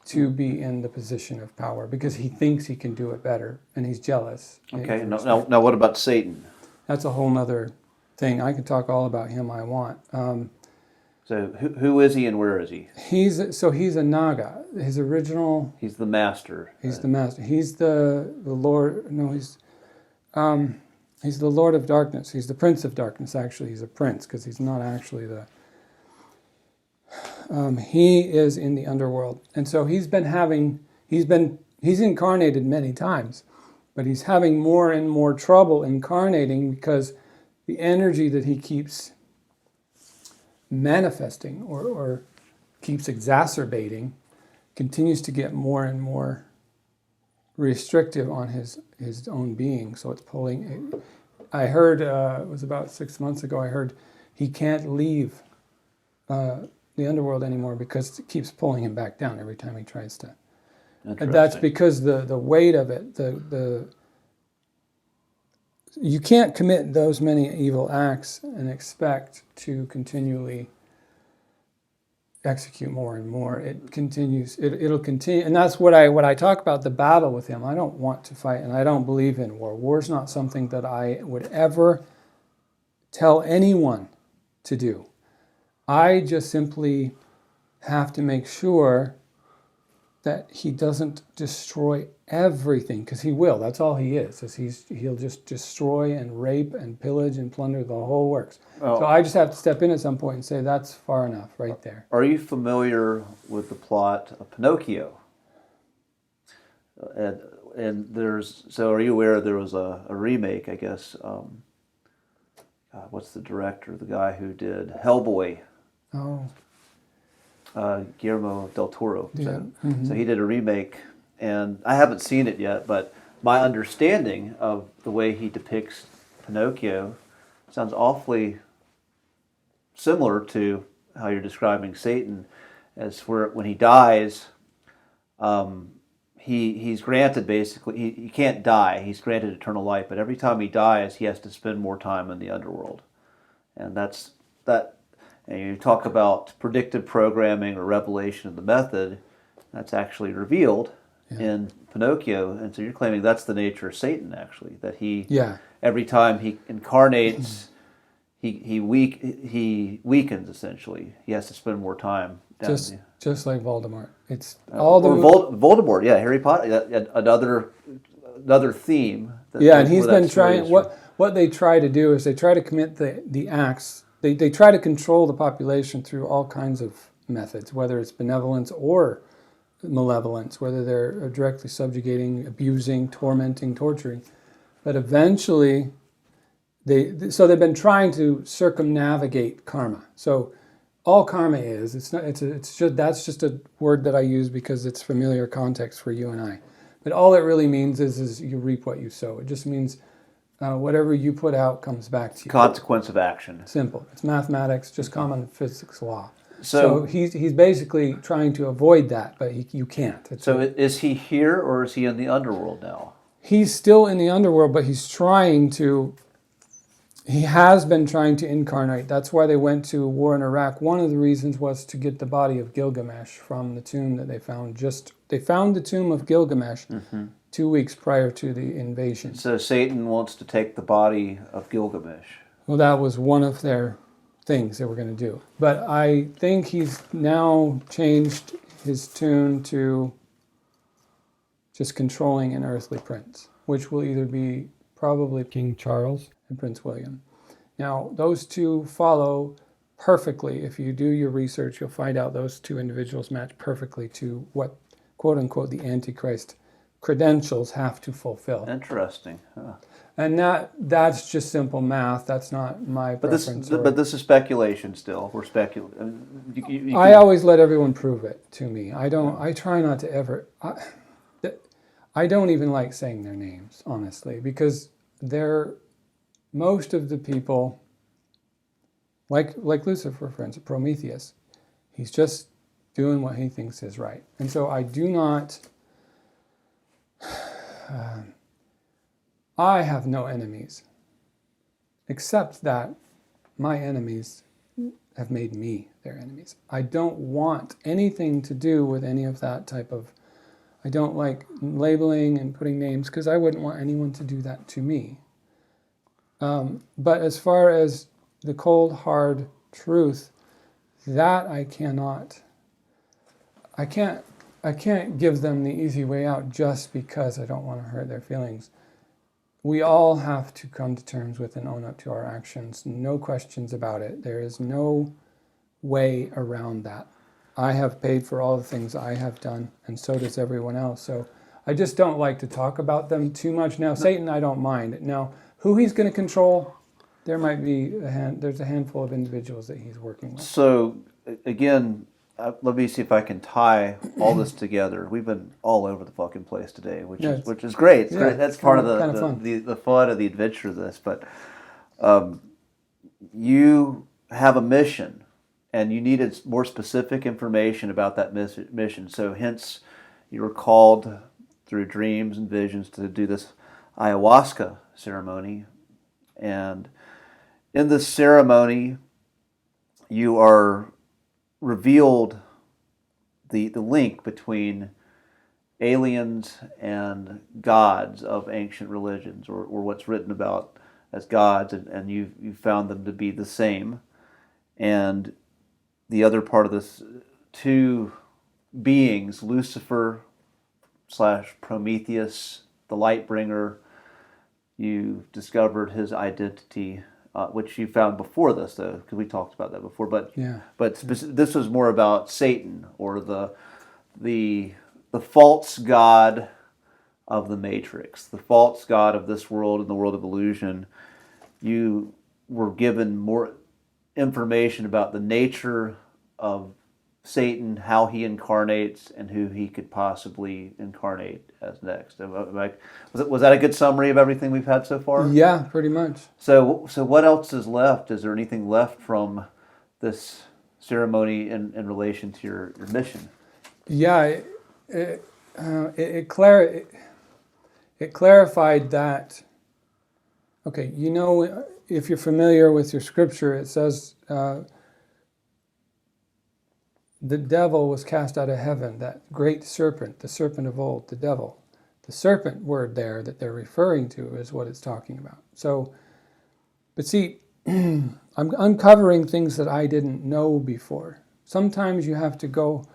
to be in the position of power, because he thinks he can do it better, and he's jealous. Okay, now what about Satan? That's a whole nother thing. I can talk all about him I want. So who is he and where is he? He's a Naga. His original... He's the master. He's the master. He's the Lord... No, he's the Lord of Darkness. He's the Prince of Darkness, actually. He's a prince, because he's not actually the... he is in the Underworld. And so he's incarnated many times, but he's having more and more trouble incarnating because the energy that he keeps manifesting or keeps exacerbating continues to get more and more restrictive on his own being. So it's pulling. I heard, it was about 6 months ago, I heard he can't leave the Underworld anymore because it keeps pulling him back down every time he tries to. And that's because the weight of it, you can't commit those many evil acts and expect to continually execute more and more. It continues. It'll continue, and that's what I talk about, the battle with him. I don't want to fight, and I don't believe in war. War's not something that I would ever tell anyone to do. I just simply have to make sure that he doesn't destroy everything, because he will. That's all he is he'll just destroy and rape and pillage and plunder the whole works. So I just have to step in at some point and say that's far enough right there. Are you familiar with the plot of Pinocchio? And are you aware there was a remake, I guess? What's the director? The guy who did Hellboy. Oh. Guillermo del Toro. Yeah. So he did a remake, and I haven't seen it yet, but my understanding of the way he depicts Pinocchio sounds awfully similar to how you're describing Satan, as when he dies, he's granted basically, he can't die, he's granted eternal life, but every time he dies, he has to spend more time in the underworld. And that. And you talk about predictive programming or revelation of the method, that's actually revealed in Pinocchio. And so you're claiming that's the nature of Satan, actually, that every time he incarnates, he weakens, essentially. He has to spend more time down just like Voldemort. It's Voldemort, Harry Potter, another theme. And he's been trying, what they try to do is they try to commit the acts. They try to control the population through all kinds of methods, whether it's benevolence or malevolence, whether they're directly subjugating, abusing, tormenting, torturing. But eventually, they've been trying to circumnavigate karma. So all karma is, that's just a word that I use because it's familiar context for you and I. But all it really means is you reap what you sow. It just means whatever you put out comes back to you. Consequence of action. Simple. It's mathematics, just common physics law. So he's basically trying to avoid that, but you can't. Is he here or is he in the underworld now? He's still in the underworld, but he has been trying to incarnate. That's why they went to war in Iraq. One of the reasons was to get the body of Gilgamesh from the tomb that they found. They found the tomb of Gilgamesh 2 weeks prior to the invasion. So Satan wants to take the body of Gilgamesh. Well, that was one of their things they were going to do. But I think he's now changed his tune to just controlling an earthly prince, which will either be probably King Charles and Prince William. Now, those two follow perfectly. If you do your research, you'll find out those two individuals match perfectly to what, quote unquote, the Antichrist credentials have to fulfill. Interesting. Huh. And that's just simple math. That's not my preference. But this is speculation still. We're speculating. I always let everyone prove it to me. I try not to ever... I don't even like saying their names, honestly, because most of the people, like Lucifer, for instance, Prometheus, he's just doing what he thinks is right. And so I do not... I have no enemies, except that my enemies have made me their enemies. I don't want anything to do with any of that type of... I don't like labeling and putting names because I wouldn't want anyone to do that to me. But as far as the cold, hard truth, that I can't give them the easy way out just because I don't want to hurt their feelings. We all have to come to terms with and own up to our actions. No questions about it. There is no way around that. I have paid for all the things I have done, and so does everyone else. So I just don't like to talk about them too much. Now, Satan, I don't mind. Now, who he's going to control, there might be there's a handful of individuals that he's working with. So, again, let me see if I can tie all this together. We've been all over the fucking place today, which is great. It's great. That's part of the fun of the adventure of this. But you have a mission, and you needed more specific information about that mission. So hence, you were called through dreams and visions to do this ayahuasca ceremony. And in this ceremony, you are revealed the link between aliens and gods of ancient religions, or what's written about as gods, and you found them to be the same. And the other part of this, two beings, Lucifer / Prometheus, the light bringer. You discovered his identity, which you found before this, though, because we talked about that before. But this was more about Satan, or the false god of the Matrix, the false god of this world and the world of illusion. You were given more information about the nature of Satan, how he incarnates, and who he could possibly incarnate as next. Was that a good summary of everything we've had so far? Yeah, pretty much. So what else is left? Is there anything left from this ceremony in relation to your mission? Yeah, it clarified that. Okay, if you're familiar with your scripture, it says the devil was cast out of heaven, that great serpent, the serpent of old, the devil. The serpent word there that they're referring to is what it's talking about. So, but see, I'm uncovering things that I didn't know before. Sometimes you have to go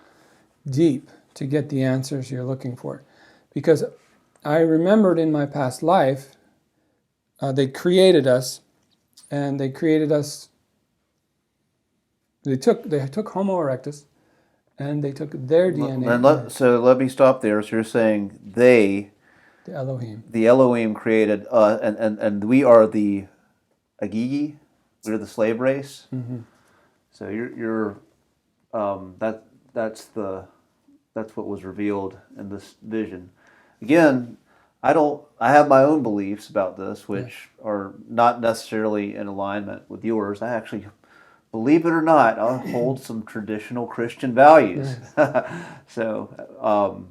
deep to get the answers you're looking for. Because I remembered in my past life, they created us, and they created us. They took Homo erectus, and they took their DNA. So let me stop there. So you're saying the Elohim created, and we are the Agigi, we're the slave race. Mm-hmm. So you're that's what was revealed in this vision. Again, I have my own beliefs about this, which are not necessarily in alignment with yours. I actually, believe it or not, I hold some traditional Christian values. So,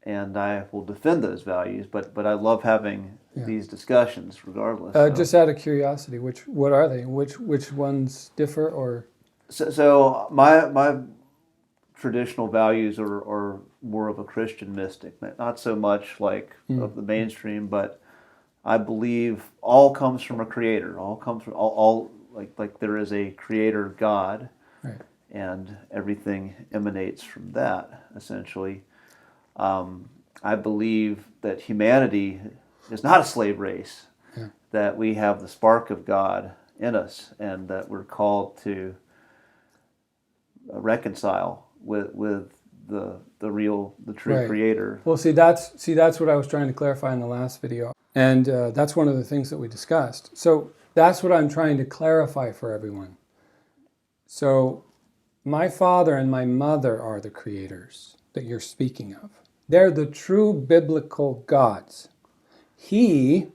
and I will defend those values, but I love having these discussions regardless. Just out of curiosity, what are they? Which ones differ, or? So my traditional values are more of a Christian mystic, not so much like of the mainstream, but I believe all comes from a creator. All comes from all like there is a creator God, right, and everything emanates from that, essentially. I believe that humanity is not a slave race, that we have the spark of God in us, and that we're called to reconcile with the true right, creator. Well, that's what I was trying to clarify in the last video, and that's one of the things that we discussed. So that's what I'm trying to clarify for everyone. So my father and my mother are the creators that you're speaking of. They're the true biblical gods. He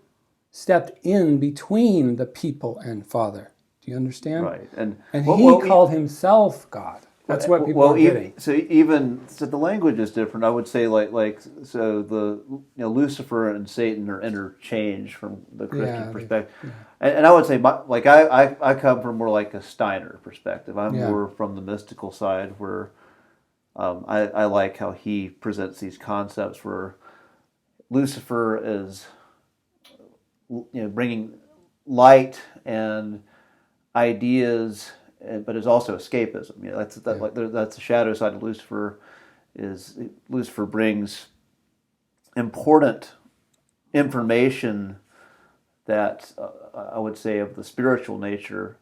stepped in between the people and Father. Do you understand? Right, and he called himself God. That's what people are getting. So the language is different. I would say the Lucifer and Satan are interchanged from the Christian perspective, and I would say I come from more like a Steiner perspective. I'm more from the mystical side, where I like how he presents these concepts where Lucifer is bringing light and ideas, but is also escapism. That's the shadow side of Lucifer. Lucifer brings important information that I would say of the spiritual nature,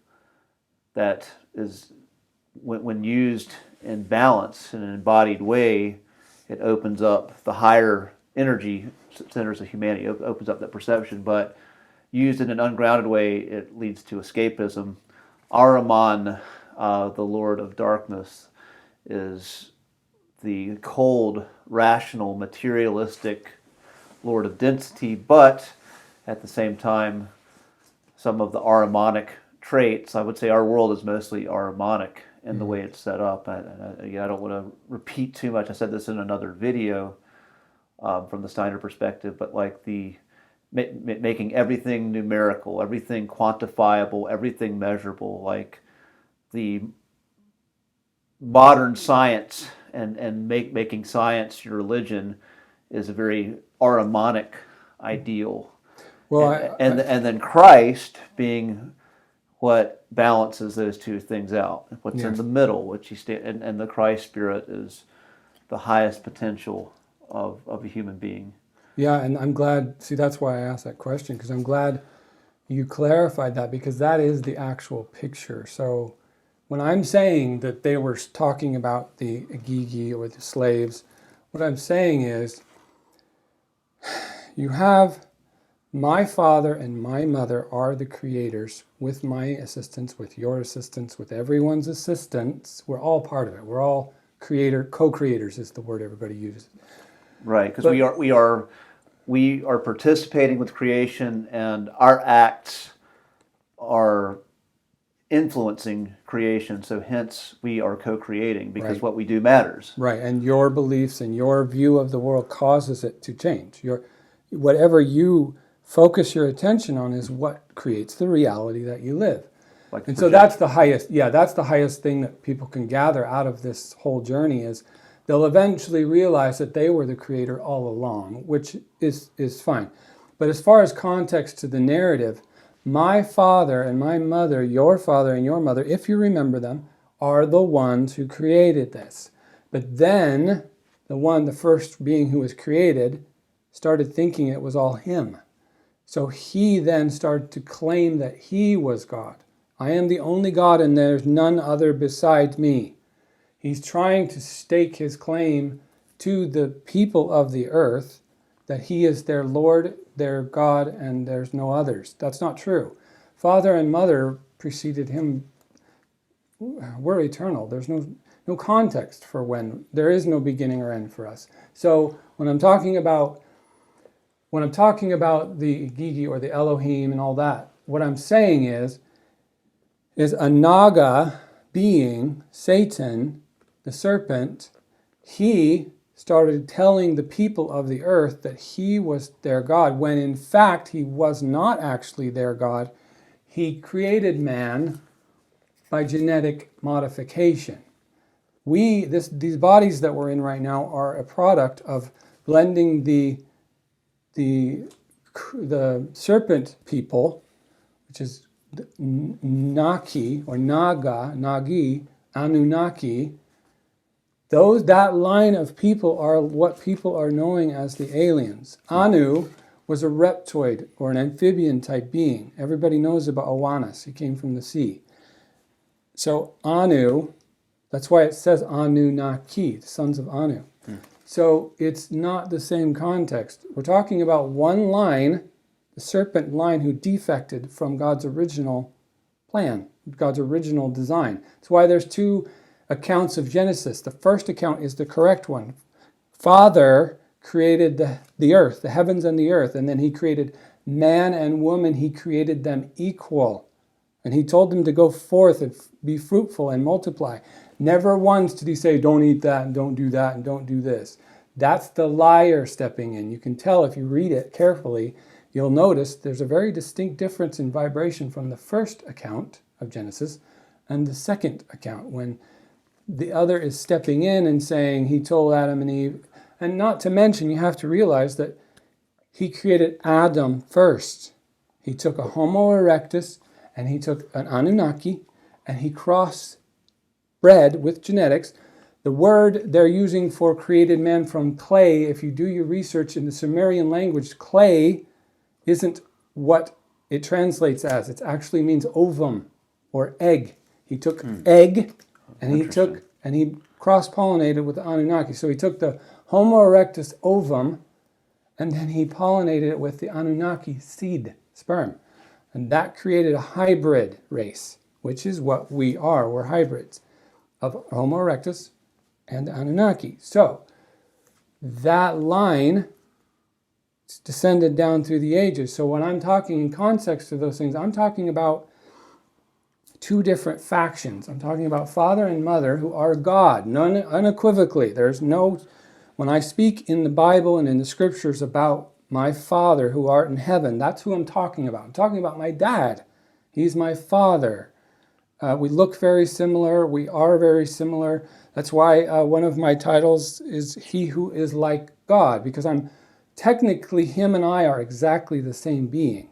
that is, when used in balance in an embodied way, it opens up the higher energy centers of humanity. It opens up that perception, but used in an ungrounded way, it leads to escapism. Ahriman, the Lord of Darkness, is the cold, rational, materialistic Lord of Density, but at the same time, some of the Ahrimanic traits. I would say our world is mostly Ahrimanic in the way it's set up. I don't want to repeat too much. I said this in another video from the Steiner perspective, but like the making everything numerical, everything quantifiable, everything measurable, like the modern science and making science your religion is a very Ahrimanic ideal. Well, and then Christ being what balances those two things out, what's in the middle, which and the Christ spirit is the highest potential of a human being. Yeah, and I'm glad, see, that's why I asked that question, because I'm glad you clarified that, because that is the actual picture. So when I'm saying that they were talking about the Agigi or the slaves, what I'm saying is you have my father and my mother are the creators with my assistance, with your assistance, with everyone's assistance. We're all part of it. We're all co-creators is the word everybody uses. Right, because we are participating with creation, and our acts are influencing creation. So hence we are co-creating, because Right. what we do matters. Right, and your beliefs and your view of the world causes it to change. Whatever you focus your attention on is what creates the reality that you live. Like And so that's the highest, that's the highest thing that people can gather out of this whole journey is they'll eventually realize that they were the creator all along, which is fine. But as far as context to the narrative, my father and my mother, your father and your mother, if you remember them, are the ones who created this. But then the first being who was created, started thinking it was all him. So he then started to claim that he was God. I am the only God and there's none other besides me. He's trying to stake his claim to the people of the earth that he is their Lord, their God, and there's no others. That's not true. Father and mother preceded him. We're eternal. There's no context for when. There is no beginning or end for us. So when I'm talking about the Gigi or the Elohim and all that, what I'm saying is a Naga being, Satan, the serpent, he started telling the people of the earth that he was their God, when in fact he was not actually their God. He created man by genetic modification. These bodies that we're in right now are a product of blending the serpent people, which is Naki or Naga, Nagi, Anunnaki. That line of people are what people are knowing as the aliens. Anu was a reptoid or an amphibian type being. Everybody knows about Awanas. He came from the sea. So Anu, that's why it says Anunnaki, the sons of Anu. So it's not the same context. We're talking about one line, the serpent line, who defected from God's original plan, God's original design. That's why there's two accounts of Genesis. The first account is the correct one. Father created the earth, the heavens and the earth, and then he created man and woman. He created them equal. And he told them to go forth and be fruitful and multiply. Never once did he say, don't eat that and don't do that and don't do this. That's the liar stepping in. You can tell if you read it carefully, you'll notice there's a very distinct difference in vibration from the first account of Genesis and the second account, when the other is stepping in and saying he told Adam and Eve. And not to mention, you have to realize that he created Adam first. He took a Homo erectus and he took an Anunnaki and he crossbred with genetics. The word they're using for created man from clay, if you do your research in the Sumerian language, clay isn't what it translates as. It actually means ovum or egg. He took egg and he cross-pollinated with the Anunnaki. So he took the Homo erectus ovum and then he pollinated it with the Anunnaki seed, sperm. And that created a hybrid race, which is what we are. We're hybrids of Homo erectus and Anunnaki. So that line descended down through the ages. So when I'm talking in context of those things, I'm talking about two different factions. I'm talking about father and mother who are God, unequivocally. When I speak in the Bible and in the scriptures about my Father who art in heaven, that's who I'm talking about. I'm talking about my dad. He's my father. We look very similar. We are very similar. That's why one of my titles is He Who Is Like God, because technically him and I are exactly the same being.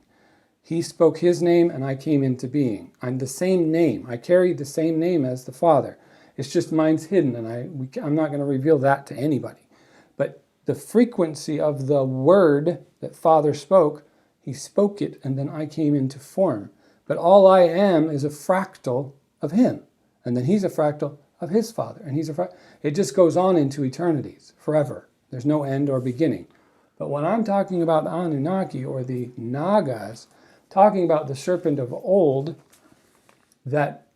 He spoke his name and I came into being. I'm the same name. I carry the same name as the Father. It's just mine's hidden, and I'm not going to reveal that to anybody. But the frequency of the word that Father spoke, he spoke it, and then I came into form. But all I am is a fractal of him. And then he's a fractal of his Father. And it just goes on into eternities, forever. There's no end or beginning. But when I'm talking about the Anunnaki or the Nagas, talking about the serpent of old that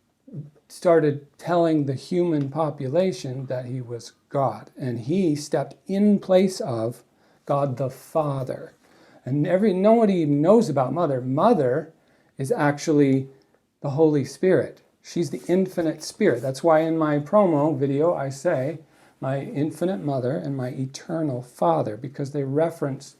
started telling the human population that he was God. And he stepped in place of God the Father. And nobody even knows about Mother. Mother is actually the Holy Spirit. She's the infinite spirit. That's why in my promo video I say my infinite mother and my eternal father, because they reference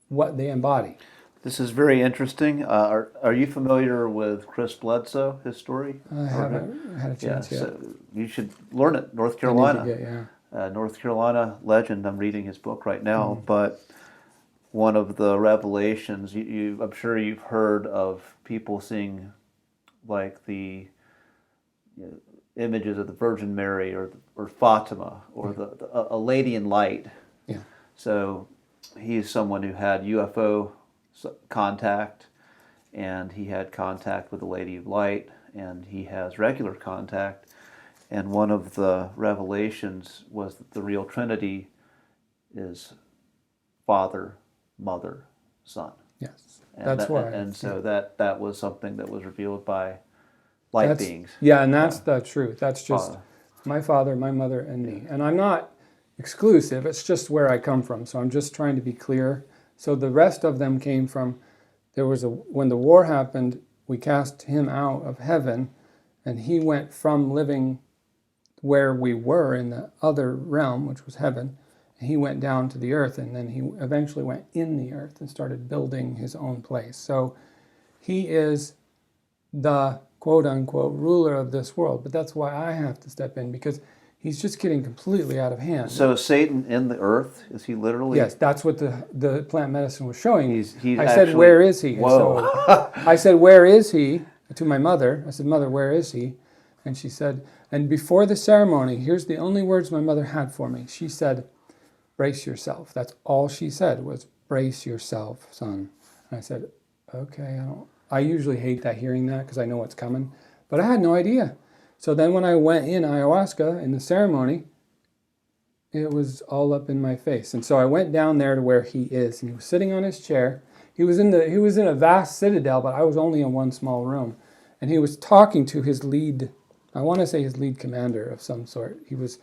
what they embody. This is very interesting. Are you familiar with Chris Bledsoe, his story? I haven't had a chance yet. So you should learn it. North Carolina. I need to get, North Carolina legend. I'm reading his book right now, but one of the revelations, I'm sure you've heard of people seeing like the images of the Virgin Mary or Fatima or a lady in light. Yeah. So he's someone who had UFO contact, and he had contact with the Lady of Light, and he has regular contact. And one of the revelations was that the real Trinity is Father, Mother, Son. Yes. And that's why. And so that was something that was revealed by light beings. Yeah, and that's the truth. That's just my father, my mother, and me. And I'm not exclusive. It's just where I come from. So I'm just trying to be clear. So the rest of them came from, when the war happened, we cast him out of heaven, and he went from living where we were in the other realm, which was heaven, and he went down to the earth, and then he eventually went in the earth and started building his own place. So he is the quote-unquote ruler of this world, but that's why I have to step in, because he's just getting completely out of hand. So Satan in the earth, is he literally? Yes, that's what the plant medicine was showing. He's I said, where is he? Whoa. So I said, where is he? To my mother. I said, Mother, where is he? And she said, and before the ceremony, here's the only words my mother had for me. She said, brace yourself. That's all she said was, brace yourself, son. And I said, okay, I usually hate hearing that because I know what's coming. But I had no idea. So then when I went in ayahuasca in the ceremony, it was all up in my face. And so I went down there to where he is, and he was sitting on his chair. He was in a vast citadel, but I was only in one small room. And he was talking to his lead, I want to say his lead commander of some sort. He was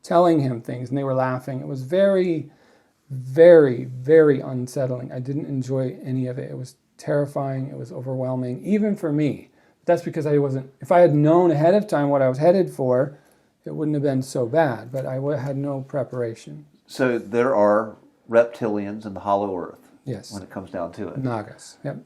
telling him things, and they were laughing. It was very, very, very unsettling. I didn't enjoy any of it. It was terrifying. It was overwhelming, even for me. That's because if I had known ahead of time what I was headed for, it wouldn't have been so bad, but I had no preparation. So there are reptilians in the hollow earth. Yes. When it comes down to it. Nagas, yep.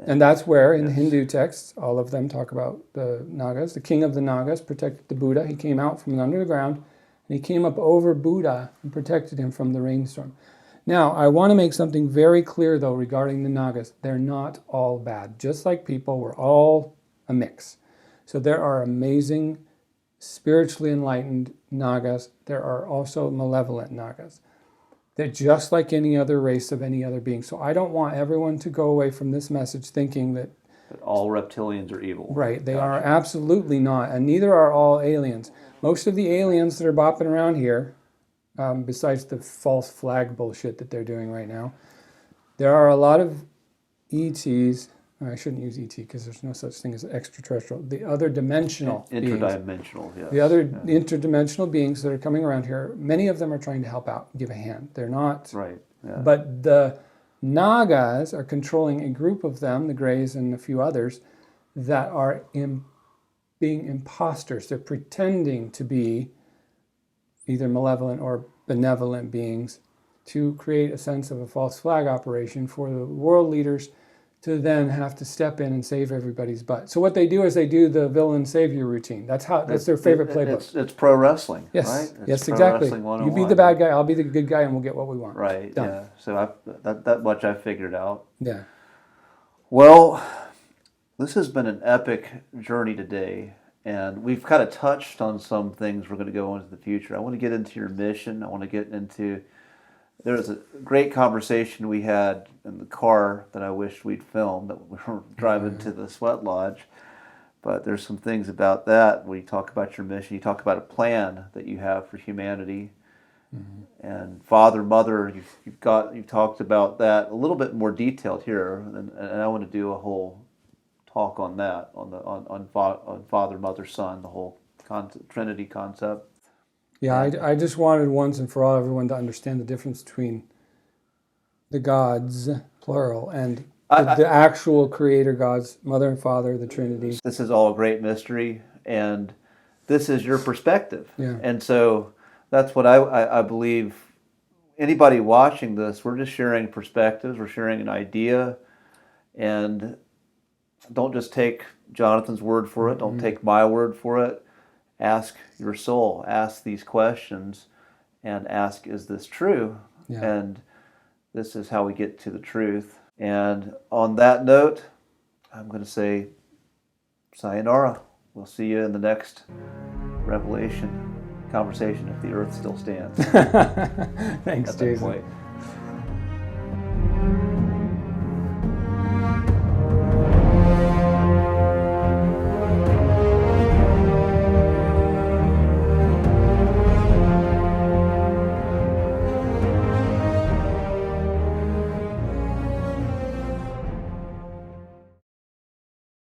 And that's where, in the Hindu texts, all of them talk about the Nagas. The king of the Nagas protected the Buddha. He came out from under the ground, and he came up over Buddha and protected him from the rainstorm. Now, I want to make something very clear, though, regarding the Nagas. They're not all bad. Just like people, we're all a mix. So there are amazing, spiritually enlightened Nagas. There are also malevolent Nagas. They're just like any other race of any other being. So I don't want everyone to go away from this message thinking that all reptilians are evil. Right. They are absolutely not. And neither are all aliens. Most of the aliens that are bopping around here, besides the false flag bullshit that they're doing right now, there are a lot of ETs. I shouldn't use ET because there's no such thing as extraterrestrial. The other dimensional interdimensional, yes. The other interdimensional beings that are coming around here, many of them are trying to help out, give a hand. They're not. Right. Yeah. But the Nagas are controlling a group of them, the Greys and a few others, that are being imposters. They're pretending to be either malevolent or benevolent beings to create a sense of a false flag operation for the world leaders to then have to step in and save everybody's butt. So what they do is they do the villain savior routine. That's their favorite playbook. It's pro wrestling, yes. right? Yes, exactly. You be the bad guy, I'll be the good guy, and we'll get what we want. Right. Done. Yeah. So that much I figured out. Yeah. Well, this has been an epic journey today, And we've kind of touched on some things we're going to go into the future. I want to get into your mission. I want to get into, there was a great conversation we had in the car that I wished we'd filmed, that we were driving to the sweat lodge. But there's some things about that where you talk about your mission. You talk about a plan that you have for humanity. And father, mother, you've talked about that a little bit more detailed here, and I want to do a whole talk on that, on father, mother, son, the whole Trinity concept. Yeah, I just wanted once and for all everyone to understand the difference between the gods, plural, and the actual creator gods, mother and father, the Trinity. This is all a great mystery, and this is your perspective. Yeah. And so that's what I believe. Anybody watching this, we're just sharing perspectives, we're sharing an idea, and don't just take Jonathan's word for it, don't take my word for it. Ask your soul, ask these questions, and ask, is this true? Yeah. And this is how we get to the truth. And on that note, I'm going to say sayonara. We'll see you in the next revelation conversation if the earth still stands. Thanks, at that Jason. point.